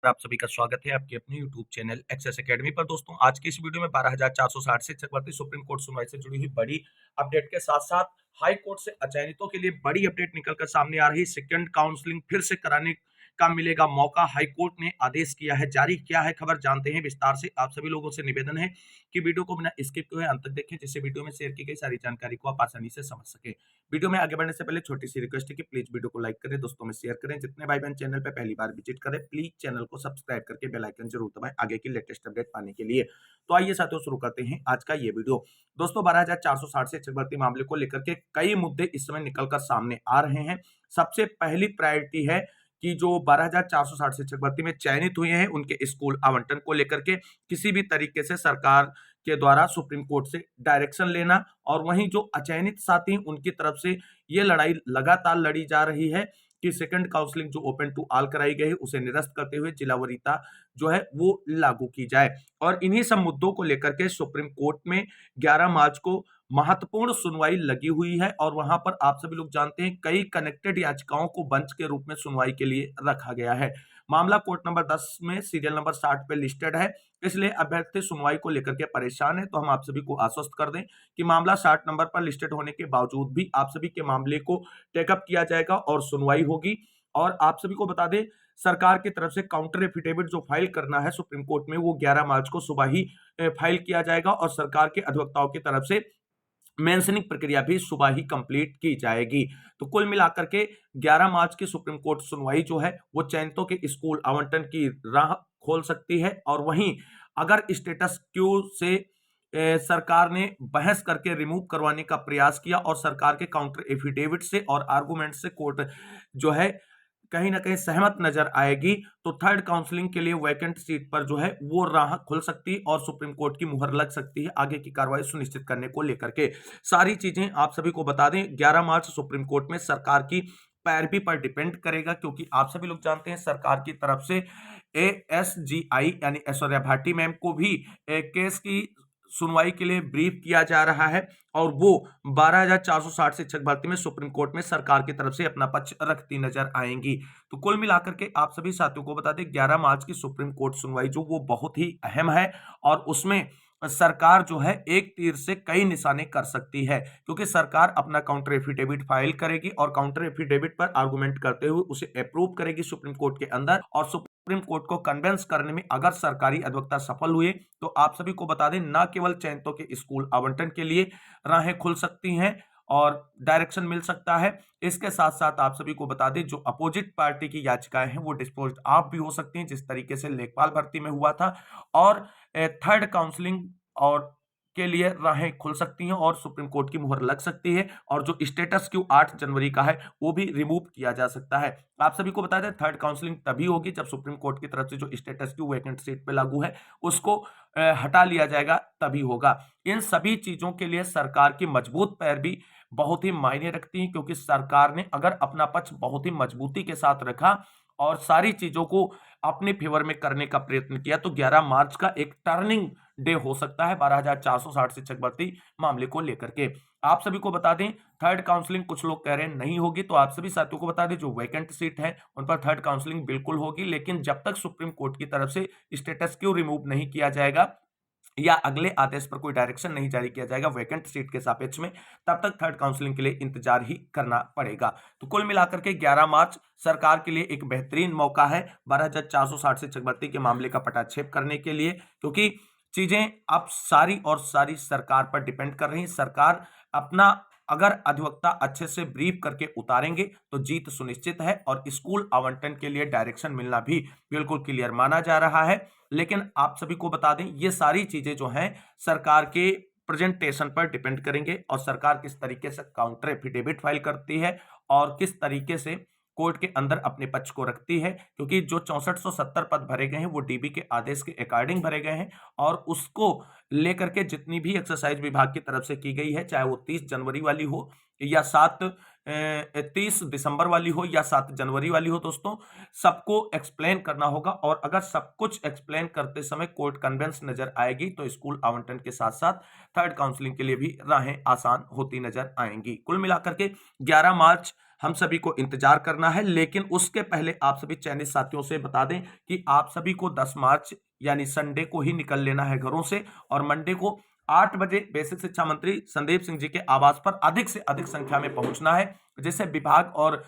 आप सभी का स्वागत है आपके अपने YouTube चैनल एक्सेस एकेडमी पर। दोस्तों, आज की इस वीडियो में 12,460 शिक्षक भर्ती सुप्रीम कोर्ट सुनवाई से जुड़ी हुई बड़ी अपडेट के साथ-साथ हाई कोर्ट से अचयनितों के लिए बड़ी अपडेट निकलकर सामने आ रही है। सेकंड काउंसलिंग फिर से कराने का मिलेगा मौका, हाई कोर्ट ने आदेश किया है जारी। क्या है खबर, जानते हैं विस्तार से। आप सभी लोगों से निवेदन है कि वीडियो को बिना स्किप किए अंत तक देखें, जिससे वीडियो में शेयर की गई सारी जानकारी को आप आसानी से समझ सकें। वीडियो में आगे बढ़ने से पहले छोटी सी रिक्वेस्ट है कि प्लीज वीडियो को लाइक करें, दोस्तों में शेयर करें। जितने भाई बहन चैनल पे पहली बार विजिट करें, प्लीज चैनल को सब्सक्राइब करके बेल आइकन जरूर दबाएं आगे की लेटेस्ट अपडेट पाने के लिए। तो आइए साथियों, शुरू करते हैं आज का ये वीडियो। दोस्तों, 12,460 शिक्षक भर्ती मामले को लेकर के कई मुद्दे इस समय निकलकर सामने आ रहे हैं। सबसे पहली प्रायोरिटी है कि जो 12,460 शिक्षक भर्ती में चयनित हुए हैं, उनके स्कूल आवंटन को लेकर के किसी भी तरीके से सरकार के द्वारा सुप्रीम कोर्ट से डायरेक्शन लेना, और वहीं जो अचयनित साथी उनकी तरफ से ये लड़ाई लगातार लड़ी जा रही है कि सेकंड काउंसलिंग जो ओपन टू ऑल कराई गई है उसे निरस्त करते हुए जिला वरीयता जो है वो लागू की जाए। और इन्हीं सब मुद्दों को लेकर के सुप्रीम कोर्ट में 11 मार्च को महत्वपूर्ण सुनवाई लगी हुई है, और वहां पर आप सभी लोग जानते हैं कई कनेक्टेड याचिकाओं को बेंच के रूप में सुनवाई के लिए रखा गया है। मामला कोर्ट नंबर 10 में सीरियल नंबर 60 पे लिस्टेड है, इसलिए अभ्यर्थी सुनवाई को लेकर के परेशान है। तो हम आप सभी को आश्वस्त कर दें कि मामला 60 नंबर पर लिस्टेड होने के बावजूद भी आप सभी के मामले को टेकअप किया जाएगा और सुनवाई होगी। और आप सभी को बता दें, सरकार की तरफ से काउंटर एफिडेविट जो फाइल करना है सुप्रीम कोर्ट में, वो 11 मार्च को सुबह ही फाइल किया जाएगा, और सरकार के अधिवक्ताओं की तरफ से मेंशनिंग प्रक्रिया भी सुबह ही कंप्लीट की जाएगी। तो कुल मिलाकर के 11 मार्च की सुप्रीम कोर्ट सुनवाई जो है वो चयनितों के स्कूल आवंटन की राह खोल सकती है। और वहीं अगर स्टेटस क्यू से सरकार ने बहस करके रिमूव करवाने का प्रयास किया और सरकार के काउंटर एफिडेविट से और आर्गुमेंट से कोर्ट जो है कहीं ना कहीं सहमत नजर आएगी, तो थर्ड काउंसलिंग के लिए वैकेंट सीट पर जो है वो राह खुल सकती है और सुप्रीम कोर्ट की मुहर लग सकती है आगे की कार्रवाई सुनिश्चित करने को लेकर के। सारी चीजें आप सभी को बता दें, 11 मार्च सुप्रीम कोर्ट में सरकार की पैरवी पर डिपेंड करेगा, क्योंकि आप सभी लोग जानते हैं सरकार की तरफ से एएसजीआई यानी ऐश्वर्या भाटी मैम को भी केस की सुनवाई के लिए ब्रीफ किया जा रहा है, और वो 12,460 शिक्षक भर्ती में सुप्रीम कोर्ट में सरकार की तरफ से अपना पक्ष रखती नजर आएंगी। तो कुल मिलाकर के आप सभी साथियों को बता दें, 11 मार्च की सुप्रीम कोर्ट सुनवाई जो वो बहुत ही अहम है, और उसमें सरकार जो है एक तीर से कई निशाने कर सकती है, क्योंकि सरकार अपना काउंटर एफिडेविट फाइल करेगी और काउंटर एफिडेविट पर आर्गुमेंट करते हुए उसे अप्रूव करेगी सुप्रीम कोर्ट के अंदर, और सुप्रीम कोर्ट को कन्विंस करने में अगर सरकारी अधिवक्ता सफल हुए तो आप सभी को बता दें न केवल चयनितों के स्कूल आवंटन के लिए राहें खुल सकती हैं और डायरेक्शन मिल सकता है, इसके साथ साथ आप सभी को बता दें जो अपोजिट पार्टी की याचिकाएं हैं वो डिस्पोज ऑफ भी हो सकती हैं, जिस तरीके से लेखपाल भर्ती में हुआ था। और थर्ड काउंसलिंग और के लिए राहें खुल सकती हैं और सुप्रीम कोर्ट की मुहर लग सकती है, और जो स्टेटस क्यू 8 जनवरी का है वो भी रिमूव किया जा सकता है। आप सभी को बता दें, थर्ड काउंसलिंग तभी होगी जब सुप्रीम कोर्ट की तरफ से जो स्टेटस क्यू वैकेंट सीट पे लागू है उसको हटा लिया जाएगा, तभी होगा। इन सभी चीजों के लिए सरकार की मजबूत पैरवी बहुत ही मायने रखती है, क्योंकि सरकार ने अगर अपना पक्ष बहुत ही मजबूती के साथ रखा और सारी चीजों को अपने फेवर में करने का प्रयत्न किया, तो 11 मार्च का एक टर्निंग डे हो सकता है 12,460 शिक्षक भर्ती मामले को लेकर के। आप सभी को बता दें, थर्ड काउंसलिंग कुछ लोग कह रहे हैं नहीं होगी, तो आप सभी साथियों को बता दें जो वैकेंट सीट है उन पर थर्ड काउंसलिंग बिल्कुल होगी, लेकिन जब तक सुप्रीम कोर्ट की तरफ से स्टेटस क्यू रिमूव नहीं किया जाएगा या अगले आदेश पर कोई डायरेक्शन नहीं जारी किया जाएगा वैकेंट सीट के सापेक्ष में, तब तक थर्ड काउंसलिंग के लिए इंतजार ही करना पड़ेगा। तो कुल मिलाकर के 11 मार्च सरकार के लिए एक बेहतरीन मौका है 12,460 शिक्षक भर्ती के मामले का पटाक्षेप करने के लिए, क्योंकि चीजें अब सारी और सारी सरकार पर डिपेंड कर रही हैं। सरकार अपना अगर अधिवक्ता अच्छे से ब्रीफ करके उतारेंगे तो जीत सुनिश्चित है, और स्कूल आवंटन के लिए डायरेक्शन मिलना भी बिल्कुल क्लियर माना जा रहा है। लेकिन आप सभी को बता दें, ये सारी चीजें जो हैं सरकार के प्रेजेंटेशन पर डिपेंड करेंगे, और सरकार किस तरीके से काउंटर एफिडेविट फाइल करती है और किस तरीके से कोर्ट के अंदर अपने पक्ष को रखती है, क्योंकि जो 6470 पद भरे गए हैं वो डीबी के आदेश के अकॉर्डिंग भरे गए हैं, और उसको लेकर के जितनी भी एक्सरसाइज विभाग की तरफ से की गई है, चाहे वो 30 जनवरी वाली हो या 30 दिसंबर वाली हो या 7 जनवरी वाली हो, दोस्तों सबको एक्सप्लेन करना होगा। और अगर सब कुछ एक्सप्लेन करते समय कोर्ट कन्वेंस नजर आएगी तो स्कूल आवंटन के साथ साथ थर्ड काउंसलिंग के लिए भी राहें आसान होती नजर आएंगी। कुल मिलाकर के 11 मार्च हम सभी को इंतजार करना है। लेकिन उसके पहले आप सभी चयनित साथियों से बता दें कि आप सभी को 10 मार्च यानी संडे को ही निकल लेना है घरों से, और मंडे को 8 बजे बेसिक शिक्षा मंत्री संदीप सिंह जी के आवास पर अधिक से अधिक संख्या में पहुंचना है, जिससे विभाग और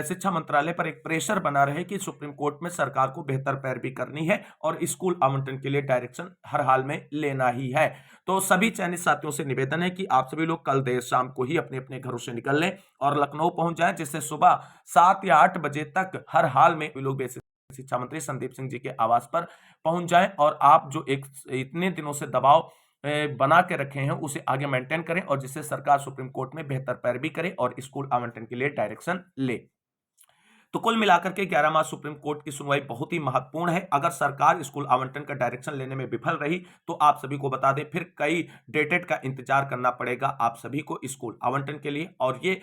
शिक्षा मंत्रालय पर एक प्रेशर बना रहे कि सुप्रीम कोर्ट में सरकार को बेहतर पैरवी करनी है और स्कूल आवंटन के लिए डायरेक्शन हर हाल में लेना ही है। तो सभी चयनित साथियों से निवेदन है कि आप सभी लोग कल देर शाम को ही अपने अपने घरों से निकल लें और लखनऊ पहुंच जाएं, जिससे सुबह 7 या 8 बजे तक हर हाल में वे लोग बेसिक शिक्षा मंत्री संदीप सिंह जी के आवास पर पहुंच जाएं, और आप जो एक इतने दिनों से दबाव बना के रखे हैं उसे आगे मेंटेन करें, और जिससे सरकार सुप्रीम कोर्ट में बेहतर पैरवी करे और स्कूल आवंटन के लिए डायरेक्शन ले। तो कुल मिलाकर के 11 मार्च सुप्रीम कोर्ट की सुनवाई बहुत ही महत्वपूर्ण है। अगर सरकार स्कूल आवंटन का डायरेक्शन लेने में विफल रही तो आप सभी को बता दें फिर कई डेटेड का इंतजार करना पड़ेगा आप सभी को स्कूल आवंटन के लिए, और ये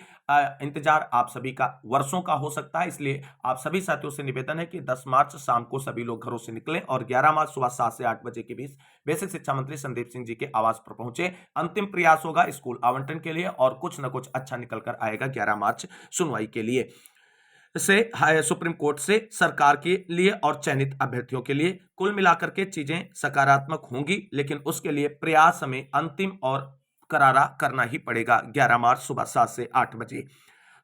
इंतजार आप सभी का वर्षों का हो सकता है। इसलिए आप सभी साथियों से निवेदन है कि 10 मार्च शाम को सभी लोग घरों से निकलें और 11 मार्च सुबह 7 से 8 बजे के बीच बेसिक शिक्षा मंत्री संदीप सिंह जी के आवास पर पहुंचे। अंतिम प्रयास होगा स्कूल आवंटन के लिए और कुछ न कुछ अच्छा निकल कर आएगा 11 मार्च सुनवाई के लिए से सुप्रीम कोर्ट से सरकार के लिए और चयनित अभ्यर्थियों के लिए। कुल मिलाकर के चीजें सकारात्मक होंगी, लेकिन उसके लिए प्रयास हमें अंतिम और करारा करना ही पड़ेगा 11 मार्च सुबह 7 से 8 बजे।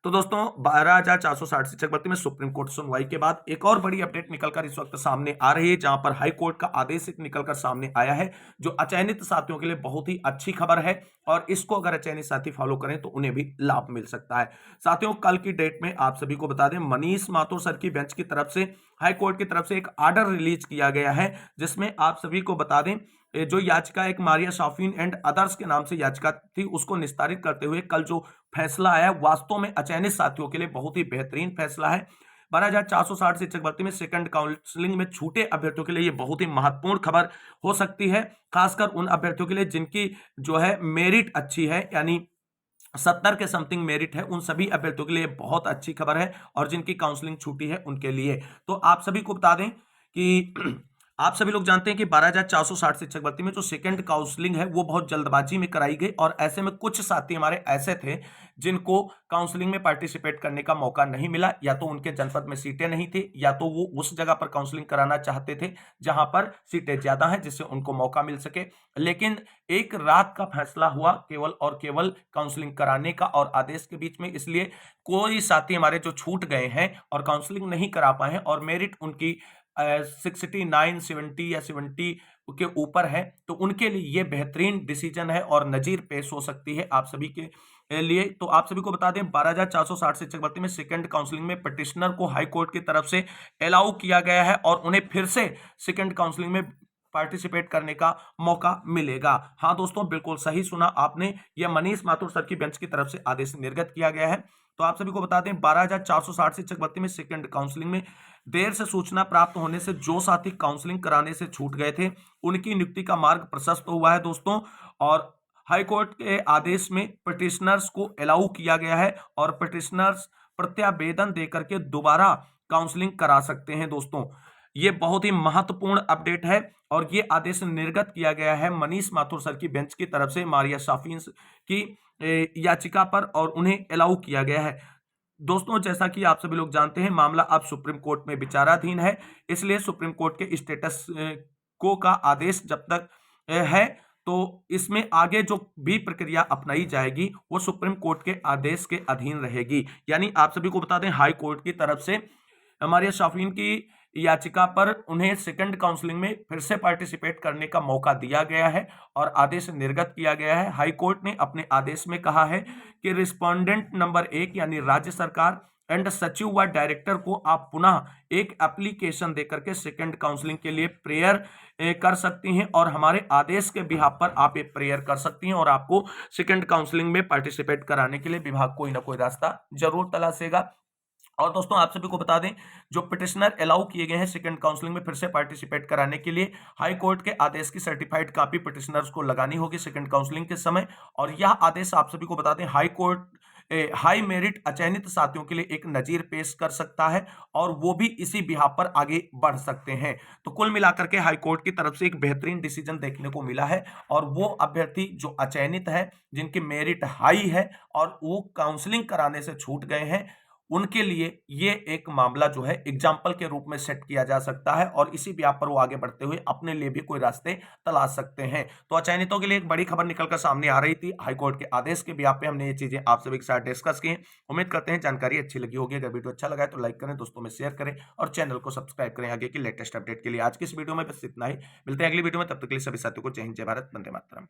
तो दोस्तों 12,460 शिक्षक भर्ती में सुप्रीम कोर्ट सुनवाई के बाद एक और बड़ी अपडेट निकलकर इस वक्त सामने आ रही है, जहां पर हाई कोर्ट का आदेश निकलकर सामने आया है, जो अचयनित साथियों के लिए बहुत ही अच्छी खबर है, और इसको अगर अचयनित साथी फॉलो करें तो उन्हें भी लाभ मिल सकता है। साथियों कल की डेट में आप सभी को बता दें मनीष माथुर सर की बेंच की तरफ से हाई कोर्ट की तरफ से एक ऑर्डर रिलीज किया गया है, जिसमें आप सभी को बता दें जो याचिका एक मारिया शाफीन एंड अदर्स के नाम से याचिका थी उसको निस्तारित करते हुए कल जो फैसला आया वास्तव में अचयनित साथियों के लिए बहुत ही बेहतरीन फैसला है। 12,460 शिक्षक भर्ती में सेकंड काउंसलिंग में छूटे अभ्यर्थियों के लिए ये बहुत ही महत्वपूर्ण खबर हो सकती है, खासकर उन अभ्यर्थियों के लिए जिनकी जो है मेरिट अच्छी है, यानी 70 के समथिंग मेरिट है, उन सभी अभ्यर्थियों के लिए बहुत अच्छी खबर है, और जिनकी काउंसलिंग छूटी है उनके लिए। तो आप सभी को बता दें कि आप सभी लोग जानते हैं कि 12,460 शिक्षक भर्ती में जो सेकंड काउंसलिंग है वो बहुत जल्दबाजी में कराई गई, और ऐसे में कुछ साथी हमारे ऐसे थे जिनको काउंसलिंग में पार्टिसिपेट करने का मौका नहीं मिला, या तो उनके जनपद में सीटें नहीं थी, या तो वो उस जगह पर काउंसलिंग कराना चाहते थे जहां पर सीटें ज्यादा हैं जिससे उनको मौका मिल सके। लेकिन एक रात का फैसला हुआ केवल और केवल काउंसलिंग कराने का और आदेश के बीच में, इसलिए कोई साथी हमारे जो छूट गए हैं और काउंसलिंग नहीं करा पाए हैं और मेरिट उनकी 69, 70 या 70 के ऊपर है, तो उनके लिए ये बेहतरीन डिसीजन है और नजीर पेश हो सकती है आप सभी के लिए। तो आप सभी को बता दें 12,460 शिक्षक भर्ती में सेकंड काउंसलिंग में पिटिशनर को हाई कोर्ट की तरफ से अलाउ किया गया है और उन्हें फिर से सेकंड काउंसलिंग में पार्टिसिपेट करने का मौका मिलेगा। हाँ दोस्तों बिल्कुल सही सुना आपने, यह मनीष माथुर सर की बेंच की तरफ से आदेश निर्गत किया गया है। तो आप सभी को बता दें 12,460 शिक्षक भर्ती में सेकंड काउंसलिंग में देर से सूचना प्राप्त होने से जो साथी काउंसलिंग कराने से छूट गए थे उनकी नियुक्ति का मार्ग प्रशस्त हुआ है दोस्तों, और हाईकोर्ट के आदेश में पिटिशनर्स को अलाउ किया गया है और पिटिशनर्स प्रत्यावेदन देकर के दोबारा काउंसलिंग करा सकते हैं दोस्तों। ये बहुत ही महत्वपूर्ण अपडेट है और ये आदेश निर्गत किया गया है मनीष माथुर सर की बेंच की तरफ से मारिया शाफीन की याचिका पर, और उन्हें अलाउ किया गया है। दोस्तों जैसा कि आप सभी लोग जानते हैं मामला अब सुप्रीम कोर्ट में विचाराधीन है, इसलिए सुप्रीम कोर्ट के स्टेटस को का आदेश जब तक है तो इसमें आगे जो भी प्रक्रिया अपनाई जाएगी वो सुप्रीम कोर्ट के आदेश के अधीन रहेगी। यानी आप सभी को बता दें हाई कोर्ट की तरफ से हमारे शाफीन की याचिका पर उन्हें सेकंड काउंसलिंग में फिर से पार्टिसिपेट करने का मौका दिया गया है और आदेश निर्गत किया गया है। हाई कोर्ट ने अपने आदेश में कहा है कि रिस्पोंडेंट नंबर 1 यानी राज्य सरकार एंड सचिव व डायरेक्टर को आप पुनः एक एप्लीकेशन देकर के सेकंड काउंसलिंग के लिए प्रेयर कर सकती हैं, और हमारे आदेश के बिहाफ पर आप एक प्रेयर कर सकती हैं और आपको सेकंड काउंसलिंग में पार्टिसिपेट कराने के लिए विभाग कोई ना कोई रास्ता जरूर तलाशेगा। और दोस्तों आप सभी को बता दें जो पिटिशनर अलाउ किए गए हैं सेकंड काउंसलिंग में फिर से पार्टिसिपेट कराने के लिए हाई कोर्ट के आदेश की सर्टिफाइड कॉपी पिटिशनर्स को लगानी होगी सेकंड काउंसलिंग के समय, और यह आदेश आप सभी को बता दें हाई कोर्ट हाई मेरिट अचयनित साथियों के लिए एक नजीर पेश कर सकता है और वो भी इसी बिहाफ पर आगे बढ़ सकते हैं। तो कुल मिलाकर के हाई कोर्ट की तरफ से एक बेहतरीन डिसीजन देखने को मिला है, और वो अभ्यर्थी जो अचयनित है जिनकी मेरिट हाई है और वो काउंसलिंग कराने से छूट गए हैं उनके लिए ये एक मामला जो है एग्जाम्पल के रूप में सेट किया जा सकता है और इसी ब्याह पर वो आगे बढ़ते हुए अपने लिए भी कोई रास्ते तलाश सकते हैं। तो अचयनितों के लिए एक बड़ी खबर निकलकर सामने आ रही थी। हाईकोर्ट के आदेश के ब्याह पे हमने ये चीजें आप सभी के साथ डिस्कस की। उम्मीद करते हैं जानकारी अच्छी लगी होगी। अगर वीडियो अच्छा लगा है तो लाइक करें, दोस्तों में शेयर करें और चैनल को सब्सक्राइब करें आगे की लेटेस्ट अपडेट के लिए। आज की इस वीडियो में बस इतना ही। मिलते हैं अगली वीडियो में, तब तक के लिए सभी साथियों को जय हिंद, जय भारत, वंदे मातरम।